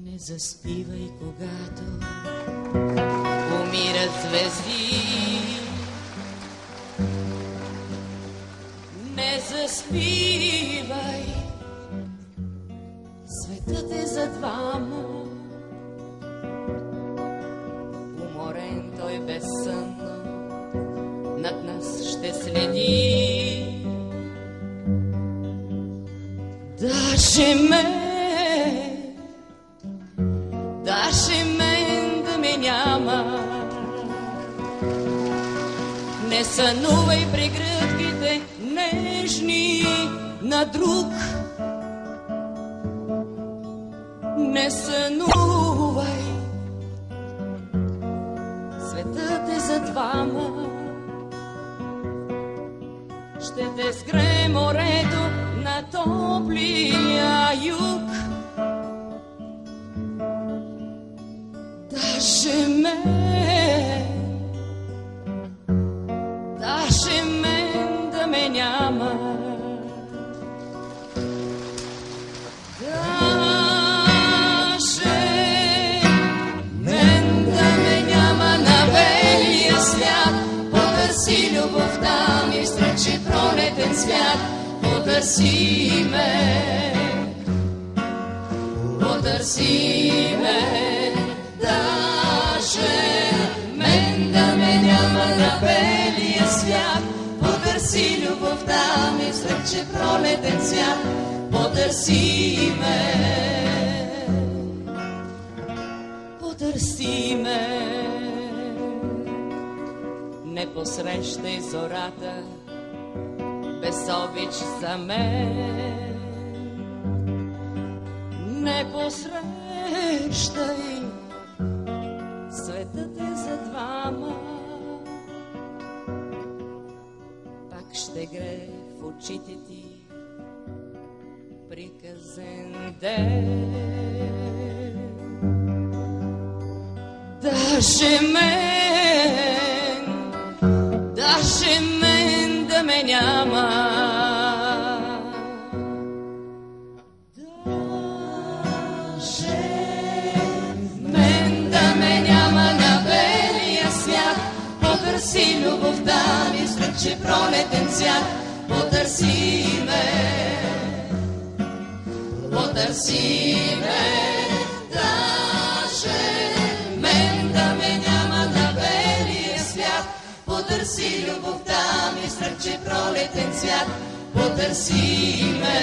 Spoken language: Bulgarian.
Не заспивай, когато умират звезди. Не заспивай, светът е за двама. Уморен той безсънно над нас ще следи. Даже мен да ме няма. Не сънувай прегръдките нежни на друг. Не сънувай, светът е за двама. Ще те сгрее морето на топлия юг. Даже мен да ме няма. Даже мен да ме няма на белия свят. Потърси любовта ми, сречи пролетен свят. Потърси ме, потърси ме. Даже мен да ме няма на белия свят. Потърси любовта ми, сречи пролетен свят. Потърси ме, потърси ме. Не посрещай зората без обич за мен. Не посрещай, светът е за двама. Пак ще грее в очите ти приказен ден. Даже мен да ме няма. Даже мен да ме няма на белия свят. Потърси любовта ми, сречи пролетен свят. Потърси ме, потърси ме. Даже мен да ме няма на белия свят. Потърси любовта ми, сречи пролетен свят. Потърси ме.